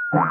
हाय।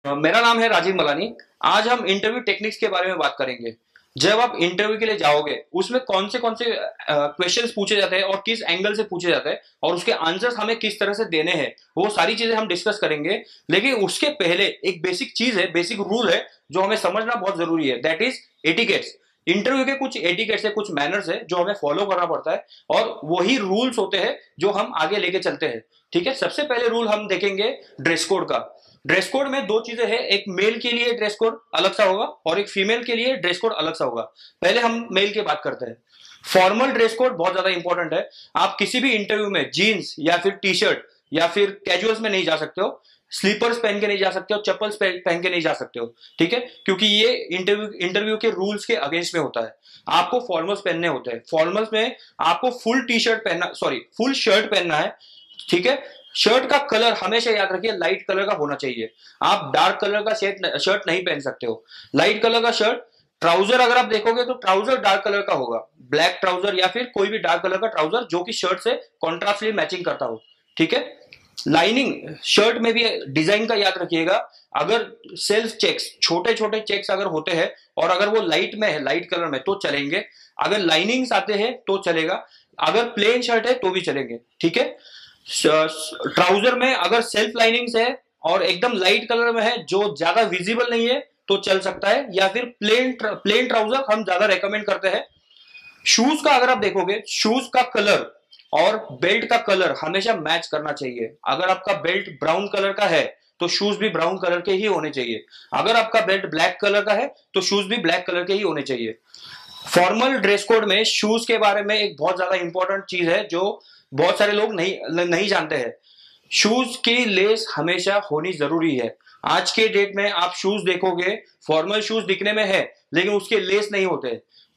मेरा नाम है राजीव मलानी। आज हम इंटरव्यू टेक्निक्स के बारे में बात करेंगे। जब आप इंटरव्यू के लिए जाओगे उसमें कौन से क्वेश्चंस पूछे जाते हैं और किस एंगल से पूछे जाते हैं और उसके आंसर्स हमें किस तरह से देने हैं, वो सारी चीजें हम डिस्कस करेंगे। लेकिन उसके पहले एक बेसिक चीज है, बेसिक रूल है जो हमें समझना बहुत जरूरी है, दैट इज एटिकेट्स। इंटरव्यू के कुछ एटिकेट्स है, कुछ मैनर्स है जो हमें फॉलो करना पड़ता है और वही रूल्स होते हैं जो हम आगे लेके चलते हैं। ठीक है, सबसे पहले रूल हम देखेंगे ड्रेस कोड का। ड्रेस कोड में दो चीजें हैं, एक मेल के लिए ड्रेस कोड अलग सा होगा और एक फीमेल के लिए ड्रेस कोड अलग सा होगा। पहले हम मेल की बात करते हैं। फॉर्मल ड्रेस कोड बहुत ज्यादा इंपॉर्टेंट है। आप किसी भी इंटरव्यू में जीन्स या फिर टी शर्ट या फिर कैजुअल्स में नहीं जा सकते हो, स्लीपर्स पहन के नहीं जा सकते हो, चप्पल्स पहन के नहीं जा सकते हो। ठीक है, क्योंकि ये इंटरव्यू के रूल्स के अगेंस्ट में होता है। आपको फॉर्मल्स पहनने होते हैं। फॉर्मल्स में आपको फुल टी शर्ट पहनना, सॉरी फुल शर्ट पहनना है। ठीक है, शर्ट का कलर हमेशा याद रखिए लाइट कलर का होना चाहिए। आप डार्क कलर का शर्ट नहीं पहन सकते हो। लाइट कलर का शर्ट। ट्राउजर अगर आप देखोगे तो ट्राउजर डार्क कलर का होगा, ब्लैक ट्राउजर या फिर कोई भी डार्क कलर का ट्राउजर जो कि शर्ट से कॉन्ट्रास्टली मैचिंग करता हो। ठीक है, लाइनिंग शर्ट में भी डिजाइन का याद रखिएगा। अगर सेल्फ चेक्स, छोटे छोटे चेक्स अगर होते हैं और अगर वो लाइट में है, लाइट कलर में, तो चलेंगे। अगर लाइनिंग्स आते हैं तो चलेगा, अगर प्लेन शर्ट है तो भी चलेंगे। ठीक है, ट्राउजर में अगर सेल्फ लाइनिंग्स है और एकदम लाइट कलर में है जो ज्यादा विजिबल नहीं है तो चल सकता है, या फिर प्लेन ट्राउजर हम ज्यादा रेकमेंड करते हैं। शूज का अगर आप देखोगे, शूज का कलर और बेल्ट का कलर हमेशा मैच करना चाहिए। अगर आपका बेल्ट ब्राउन कलर का है तो शूज भी ब्राउन कलर के ही होने चाहिए। अगर आपका बेल्ट ब्लैक कलर का है तो शूज भी ब्लैक कलर के ही होने चाहिए। फॉर्मल ड्रेस कोड में शूज के बारे में एक बहुत ज्यादा इंपॉर्टेंट चीज है जो बहुत सारे लोग नहीं जानते हैं। शूज की लेस हमेशा होनी जरूरी है। आज के डेट में आप शूज देखोगे, फॉर्मल शूज दिखने में है लेकिन उसके लेस नहीं होते,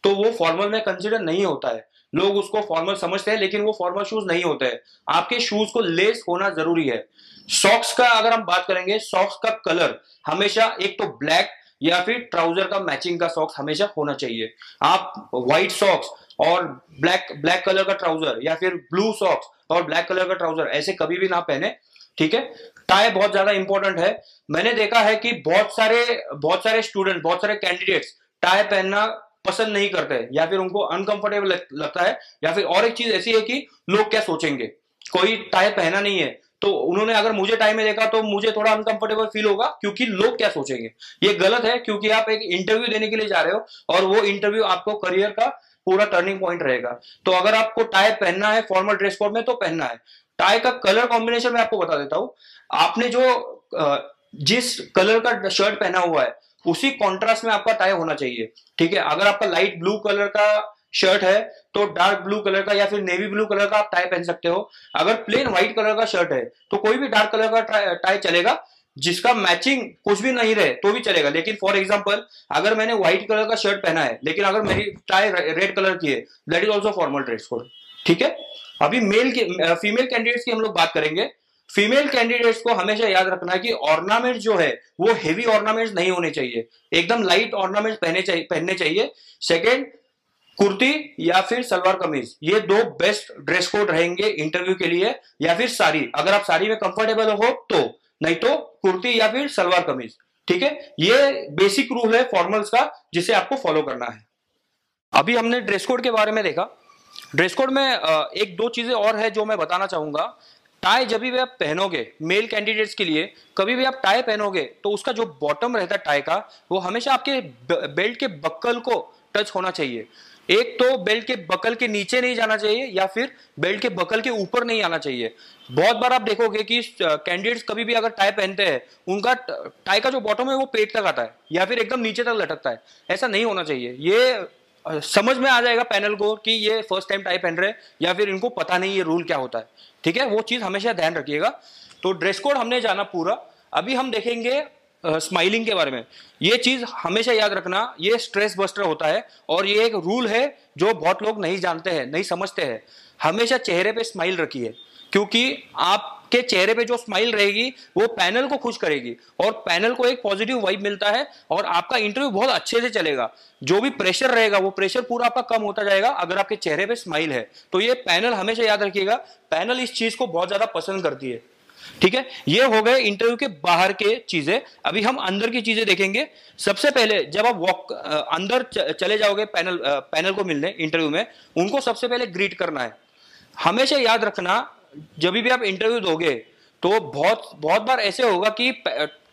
तो वो फॉर्मल में कंसिडर नहीं होता है। लोग उसको फॉर्मल समझते हैं लेकिन वो फॉर्मल शूज नहीं होते हैं। आपके शूज को लेस होना जरूरी है। सॉक्स का अगर हम बात करेंगे, सॉक्स का कलर हमेशा एक तो ब्लैक या फिर ट्राउजर का मैचिंग का सॉक्स हमेशा होना चाहिए। आप व्हाइट सॉक्स और ब्लैक ब्लैक कलर का ट्राउजर या फिर ब्लू सॉक्स और ब्लैक कलर का ट्राउजर ऐसे कभी भी ना पहने। ठीक है, टाई बहुत ज्यादा इंपॉर्टेंट है। मैंने देखा है कि बहुत सारे स्टूडेंट, बहुत सारे कैंडिडेट्स टाई पहनना पसंद नहीं करते या फिर उनको अनकंफर्टेबल लगता है, या फिर और एक चीज ऐसी है कि लोग क्या सोचेंगे। कोई टाई पहना नहीं है तो उन्होंने अगर मुझे टाई में देखा तो मुझे थोड़ा अनकंफर्टेबल फील होगा क्योंकि लोग क्या सोचेंगे। ये गलत है, क्योंकि आप एक इंटरव्यू देने के लिए जा रहे हो और वो इंटरव्यू आपको करियर का पूरा टर्निंग पॉइंट रहेगा। तो अगर आपको टाई पहनना है फॉर्मल ड्रेस कोड में तो पहनना है। टाई का कलर कॉम्बिनेशन मैं आपको बता देता हूं। आपने जो जिस कलर का शर्ट पहना हुआ है उसी कॉन्ट्रास्ट में आपका टाई होना चाहिए। ठीक है, अगर आपका लाइट ब्लू कलर का शर्ट है तो डार्क ब्लू कलर का या फिर नेवी ब्लू कलर का आप टाई पहन सकते हो। अगर प्लेन व्हाइट कलर का शर्ट है तो कोई भी डार्क कलर का टाई चलेगा, जिसका मैचिंग कुछ भी नहीं रहे तो भी चलेगा। लेकिन फॉर एग्जांपल अगर मैंने व्हाइट कलर का शर्ट पहना है लेकिन अगर मेरी टाई रेड कलर की है, that is also formal dress code. ठीक है, अभी फीमेल कैंडिडेट्स की हम लोग बात करेंगे। फीमेल कैंडिडेट्स को हमेशा याद रखना है कि ऑर्नामेंट जो है वो हेवी ऑर्नामेंट्स नहीं होने चाहिए, एकदम लाइट ऑर्नामेंट्स पहनने चाहिए। सेकेंड, कुर्ती या फिर सलवार कमीज, ये दो बेस्ट ड्रेस कोड रहेंगे इंटरव्यू के लिए, या फिर साड़ी अगर आप साड़ी में कंफर्टेबल हो तो, नहीं तो कुर्ती या फिर सलवार कमीज। ठीक है, ये बेसिक रूल है फॉर्मल्स का जिसे आपको फॉलो करना है। अभी हमने ड्रेस कोड के बारे में देखा। ड्रेस कोड में एक दो चीजें और है जो मैं बताना चाहूंगा। टाई जब भी आप पहनोगे मेल कैंडिडेट्स के लिए, कभी भी आप टाई पहनोगे तो उसका जो बॉटम रहता है टाई का वो हमेशा आपके बेल्ट के बक्कल को टच होना चाहिए। एक तो बेल्ट के बकल के नीचे नहीं जाना चाहिए या फिर बेल्ट के बकल के ऊपर नहीं आना चाहिए। बहुत बार आप देखोगे कि कैंडिडेट्स कभी भी अगर टाई पहनते हैं उनका टाई का जो बॉटम है वो पेट तक आता है या फिर एकदम नीचे तक लटकता है। ऐसा नहीं होना चाहिए। ये समझ में आ जाएगा पैनल को कि ये फर्स्ट टाइम टाई पहन रहे हैं या फिर इनको पता नहीं ये रूल क्या होता है। ठीक है, वो चीज हमेशा ध्यान रखिएगा। तो ड्रेस कोड हमने जाना पूरा। अभी हम देखेंगे स्माइलिंग के बारे में। ये चीज हमेशा याद रखना, ये स्ट्रेस बस्टर होता है और ये एक रूल है जो बहुत लोग नहीं जानते हैं, नहीं समझते हैं। हमेशा चेहरे पे स्माइल रखिए। क्योंकि आपके चेहरे पे जो स्माइल रहेगी वो पैनल को खुश करेगी और पैनल को एक पॉजिटिव वाइब मिलता है और आपका इंटरव्यू बहुत अच्छे से चलेगा। जो भी प्रेशर रहेगा वो प्रेशर पूरा आपका कम होता जाएगा अगर आपके चेहरे पे स्माइल है। तो ये पैनल हमेशा याद रखिएगा, पैनल इस चीज को बहुत ज्यादा पसंद करती है। ठीक है, ये हो गए इंटरव्यू के बाहर के चीजें। अभी हम अंदर की चीजें देखेंगे। सबसे पहले जब आप अंदर चले जाओगे पैनल को मिलने इंटरव्यू में, उनको सबसे पहले ग्रीट करना है। हमेशा याद रखना, जब भी आप इंटरव्यू दोगे तो बहुत बहुत बार ऐसे होगा कि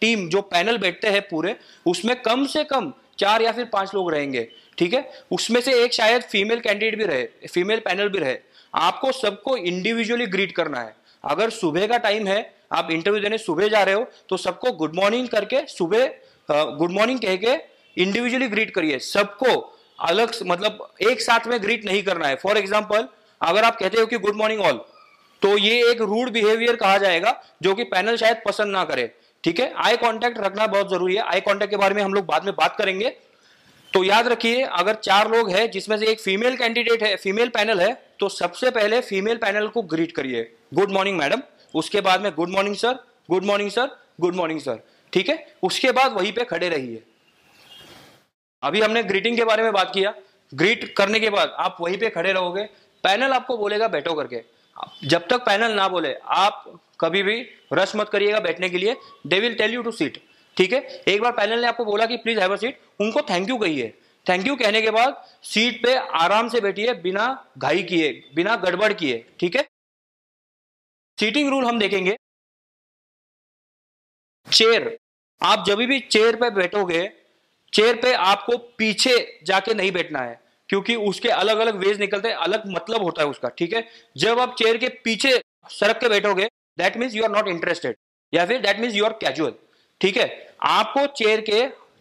टीम जो पैनल बैठते हैं पूरे, उसमें कम से कम 4 या फिर 5 लोग रहेंगे। ठीक है, उसमें से एक शायद फीमेल कैंडिडेट भी रहे, फीमेल पैनल भी रहे। आपको सबको इंडिविजुअली ग्रीट करना है। अगर सुबह का टाइम है, आप इंटरव्यू देने सुबह जा रहे हो, तो सबको गुड मॉर्निंग करके सुबह गुड मॉर्निंग कह के इंडिविजुअली ग्रीट करिए। सबको अलग मतलब एक साथ में ग्रीट नहीं करना है। फॉर एग्जाम्पल, अगर आप कहते हो कि गुड मॉर्निंग ऑल, तो ये एक रूड बिहेवियर कहा जाएगा जो कि पैनल शायद पसंद ना करे। ठीक है, आई कांटेक्ट रखना बहुत जरूरी है। आई कांटेक्ट के बारे में हम लोग बाद में बात करेंगे। तो याद रखिए, अगर 4 लोग हैं जिसमें से एक फीमेल कैंडिडेट है, फीमेल पैनल है, तो सबसे पहले फीमेल पैनल को ग्रीट करिए, गुड मॉर्निंग मैडम। उसके बाद में good morning sir, good morning sir, good morning sir. ठीक है, उसके बाद वहीं पे खड़े रहिए। अभी हमने ग्रीटिंग के बारे में बात किया। ग्रीट करने के बाद आप वहीं पे खड़े रहोगे। पैनल आपको बोलेगा बैठो करके। जब तक पैनल ना बोले आप कभी भी रश मत करिएगा बैठने के लिए। They will tell you to seat. ठीक है, एक बार पैनल ने आपको बोला कि प्लीज हैव अ सीट, उनको थैंक यू कहिए। थैंक यू कहने के बाद सीट पे आराम से बैठिए, बिना घाई किए, बिना गड़बड़ किए। ठीक है, सीटिंग रूल हम देखेंगे। चेयर, आप जब भी चेयर पे बैठोगे, चेयर पे आपको पीछे जाके नहीं बैठना है, क्योंकि उसके अलग अलग वेज निकलते हैं, अलग मतलब होता है उसका। ठीक है, जब आप चेयर के पीछे सरक के बैठोगे, that means you are not interested, या फिर that means you are casual. ठीक है, आपको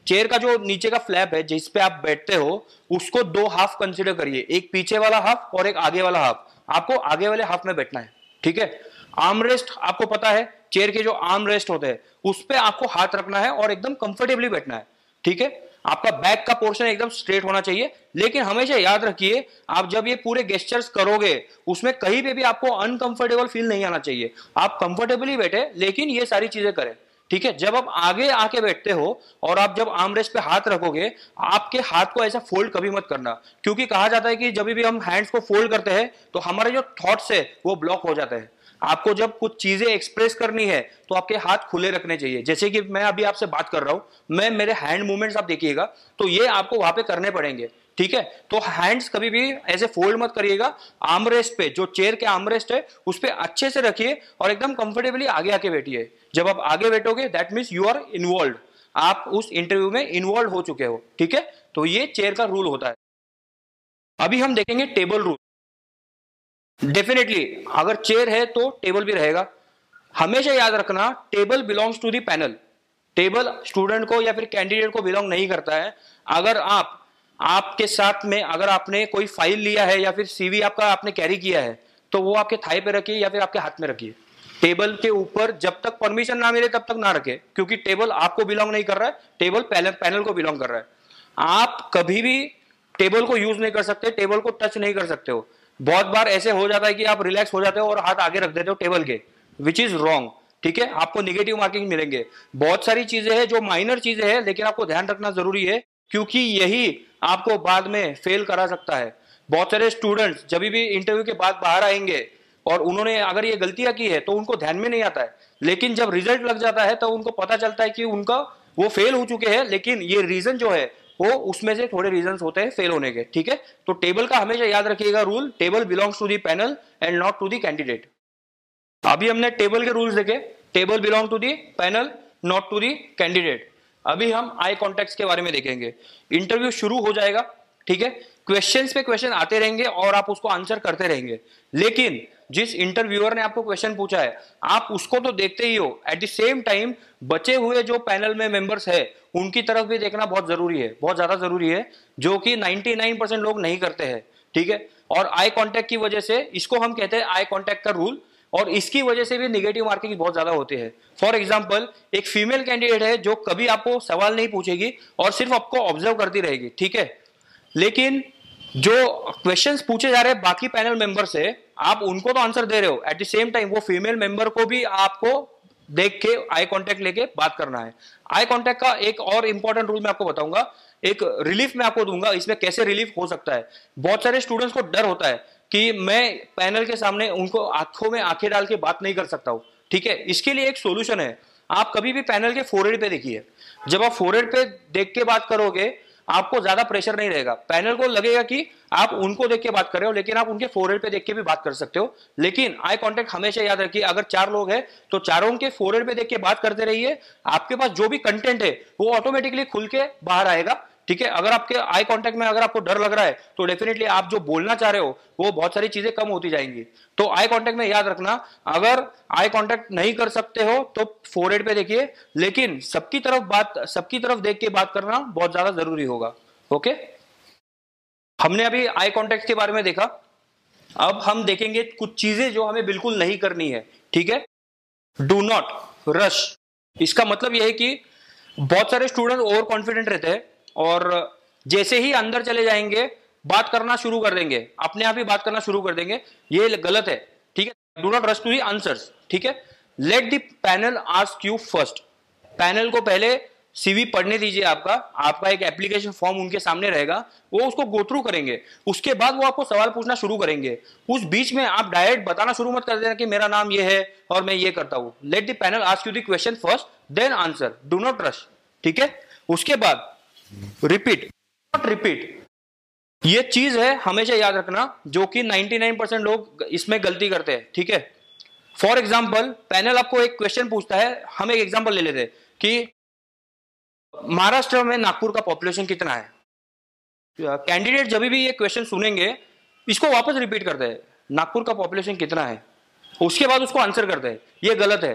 चेयर का जो नीचे का फ्लैप है जिस पे आप बैठते हो, उसको 2 हाफ कंसीडर करिए, एक पीछे वाला हाफ और एक आगे वाला हाफ। आपको आगे वाले हाफ में बैठना है। ठीक है, आर्म रेस्ट आपको पता है, चेयर के जो आर्म रेस्ट होते हैं उस पे आपको हाथ रखना है और एकदम कंफर्टेबली बैठना है। ठीक है, आपका बैक का पोर्शन एकदम स्ट्रेट होना चाहिए। लेकिन हमेशा याद रखिए, आप जब ये पूरे गेस्चर्स करोगे उसमें कहीं पे भी आपको अनकंफर्टेबल फील नहीं आना चाहिए। आप कंफर्टेबली बैठे लेकिन ये सारी चीजें करें। ठीक है, जब आप आगे आके बैठते हो और आप जब आर्म रेस्ट पे हाथ रखोगे, आपके हाथ को ऐसा फोल्ड कभी मत करना, क्योंकि कहा जाता है कि जब भी हम हैंड्स को फोल्ड करते हैं तो हमारे जो थॉट्स है वो ब्लॉक हो जाते हैं। आपको जब कुछ चीजें एक्सप्रेस करनी है तो आपके हाथ खुले रखने चाहिए। जैसे कि मैं अभी आपसे बात कर रहा हूं, मैं मेरे हैंड मूवमेंट्स आप देखिएगा तो ये आपको वहां पे करने पड़ेंगे। ठीक है, तो हैंड्स कभी भी ऐसे फोल्ड मत करिएगा। आर्मरेस्ट पे, जो चेयर के आर्मरेस्ट है उस पे अच्छे से रखिए और एकदम कंफर्टेबली आगे आके बैठिए। जब आप आगे बैठोगे that means you are involve, आप उस इंटरव्यू में इन्वॉल्व हो चुके हो। ठीक है, तो ये चेयर का रूल होता है। अभी हम देखेंगे टेबल रूल। डेफिनेटली अगर चेयर है तो टेबल भी रहेगा। हमेशा याद रखना, table belongs to the panel. Table student को या फिर कैंडिडेट को बिलोंग नहीं करता है। अगर आपके साथ में अगर आपने कोई फाइल लिया है या फिर सीवी आपका आपने कैरी किया है, तो वो आपके थाई पे रखिए या फिर आपके हाथ में रखिए। टेबल के ऊपर जब तक परमिशन ना मिले तब तक ना रखे, क्योंकि टेबल आपको बिलोंग नहीं कर रहा है, टेबल पैनल को बिलोंग कर रहा है। आप कभी भी टेबल को यूज नहीं कर सकते, टेबल को टच नहीं कर सकते हो। बहुत बार ऐसे हो जाता है कि आप रिलैक्स हो जाते हो और हाथ आगे रख देते हो टेबल के, विच इज रॉन्ग। ठीक है, आपको निगेटिव मार्किंग मिलेंगे। बहुत सारी चीजें हैं जो माइनर चीजें हैं, लेकिन आपको ध्यान रखना जरूरी है, क्योंकि यही आपको बाद में फेल करा सकता है। बहुत सारे स्टूडेंट्स जब भी इंटरव्यू के बाद बाहर आएंगे और उन्होंने अगर ये गलतियां की है तो उनको ध्यान में नहीं आता है, लेकिन जब रिजल्ट लग जाता है तो उनको पता चलता है कि उनका वो फेल हो चुके हैं, लेकिन ये रीजन जो है वो उसमें से थोड़े रीजंस होते हैं फेल होने के। ठीक है, तो टेबल का हमेशा याद रखिएगा rule, table belongs to the panel and not to the candidate. अभी हमने टेबल के रूल्स देखे, table belong to the panel not to the candidate. अभी हम आई कॉन्टेक्ट के बारे में देखेंगे। इंटरव्यू शुरू हो जाएगा। ठीक है, क्वेश्चंस पे क्वेश्चन आते रहेंगे और आप उसको आंसर करते रहेंगे, लेकिन जिस इंटरव्यूअर ने आपको क्वेश्चन पूछा है आप उसको तो देखते ही हो, एट द सेम टाइम बचे हुए जो पैनल में मेंबर्स है उनकी तरफ भी देखना बहुत जरूरी है, बहुत ज्यादा जरूरी है, जो कि 99% लोग नहीं करते हैं। ठीक है, और आई कांटेक्ट की वजह से, इसको हम कहते हैं आई कांटेक्ट का रूल, और इसकी वजह से भी निगेटिव मार्किंग बहुत ज्यादा होती है। फॉर एग्जाम्पल, एक फीमेल कैंडिडेट है जो कभी आपको सवाल नहीं पूछेगी और सिर्फ आपको ऑब्जर्व करती रहेगी। ठीक है, लेकिन जो क्वेश्चंस पूछे जा रहे हैं बाकी पैनल मेंबर से आप उनको तो आंसर दे रहे हो, एट द सेम टाइम वो फीमेल मेंबर को भी आपको देख के आई कांटेक्ट लेके बात करना है। आई कांटेक्ट का एक और इंपॉर्टेंट रूल मैं आपको बताऊंगा, एक रिलीफ मैं आपको दूंगा इसमें कैसे रिलीफ हो सकता है। बहुत सारे स्टूडेंट्स को डर होता है कि मैं पैनल के सामने उनको आंखों में आंखें डाल के बात नहीं कर सकता हूं, ठीक है। इसके लिए एक सोल्यूशन है, आप कभी भी पैनल के फोरहेड पे देखिए। जब आप फोरहेड पे देख के बात करोगे आपको ज्यादा प्रेशर नहीं रहेगा, पैनल को लगेगा कि आप उनको देख के बात कर रहे हो, लेकिन आप उनके फोरहेड पे देख के भी बात कर सकते हो। लेकिन आई कांटेक्ट हमेशा याद रखिए, अगर 4 लोग हैं तो चारों के फोरहेड पे देख के बात करते रहिए, आपके पास जो भी कंटेंट है वो ऑटोमेटिकली खुल के बाहर आएगा, ठीक है। अगर आपके आई कांटेक्ट में अगर आपको डर लग रहा है तो डेफिनेटली आप जो बोलना चाह रहे हो वो बहुत सारी चीजें कम होती जाएंगी। तो आई कांटेक्ट में याद रखना, अगर आई कांटेक्ट नहीं कर सकते हो तो फोरहेड पे देखिए, लेकिन सबकी तरफ देख के बात करना बहुत ज्यादा जरूरी होगा। ओके, हमने अभी आई कांटेक्ट के बारे में देखा, अब हम देखेंगे कुछ चीजें जो हमें बिल्कुल नहीं करनी है, ठीक है। डू नॉट रश, इसका मतलब यह है कि बहुत सारे स्टूडेंट ओवर कॉन्फिडेंट रहते हैं और जैसे ही अंदर चले जाएंगे बात करना शुरू कर देंगे, अपने आप ही बात करना शुरू कर देंगे, ये गलत है, ठीक है। Do not rush to the answers, ठीक है। Let the panel ask you first, panel को पहले सीवी पढ़ने दीजिए, आपका एक एप्लीकेशन फॉर्म उनके सामने रहेगा, वो उसको गो थ्रू करेंगे, उसके बाद वो आपको सवाल पूछना शुरू करेंगे। उस बीच में आप डायरेक्ट बताना शुरू मत कर देना कि मेरा नाम ये है और मैं ये करता हूं। Let the panel ask you the question first then answer, do not rush, ठीक है। उसके बाद रिपीट, नॉट रिपीट, ये चीज है हमेशा याद रखना जो कि 99% लोग इसमें गलती करते हैं, ठीक है। फॉर एग्जाम्पल पैनल आपको एक क्वेश्चन पूछता है, हम एक एग्जाम्पल ले लेते हैं कि महाराष्ट्र में नागपुर का पॉपुलेशन कितना है। कैंडिडेट जब भी ये क्वेश्चन सुनेंगे इसको वापस रिपीट करते हैं, नागपुर का पॉपुलेशन कितना है, उसके बाद उसको आंसर करते हैं, ये गलत है।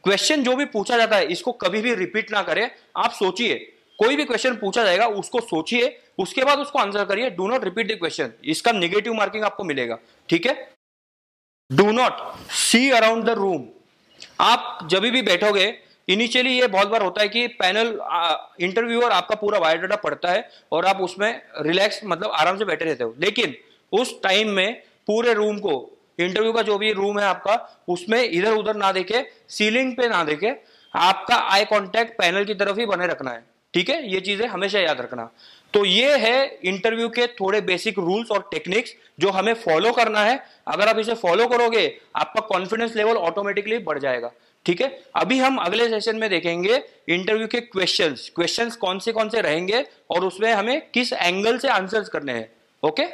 क्वेश्चन जो भी पूछा जाता है इसको कभी भी रिपीट ना करें, आप सोचिए, कोई भी क्वेश्चन पूछा जाएगा उसको सोचिए, उसके बाद उसको आंसर करिए। Do not repeat the question, इसका नेगेटिव मार्किंग आपको मिलेगा, ठीक है। Do not see around the room, आप जब भी बैठोगे इनिशियली ये बहुत बार होता है कि पैनल इंटरव्यूअर आपका पूरा बायोडाटा पढ़ता है और आप उसमें रिलैक्स मतलब आराम से बैठे रहते हो, लेकिन उस टाइम में पूरे रूम को, इंटरव्यू का जो भी रूम है आपका, उसमें इधर उधर ना देखे, सीलिंग पे ना देखे, आपका आई कांटेक्ट पैनल की तरफ ही बने रखना है, ठीक है। ये चीजें हमेशा याद रखना। तो ये है इंटरव्यू के थोड़े बेसिक रूल्स और टेक्निक्स जो हमें फॉलो करना है। अगर आप इसे फॉलो करोगे आपका कॉन्फिडेंस लेवल ऑटोमेटिकली बढ़ जाएगा, ठीक है। अभी हम अगले सेशन में देखेंगे इंटरव्यू के क्वेश्चंस कौन से रहेंगे और उसमें हमें किस एंगल से आंसर्स करने हैं। ओके।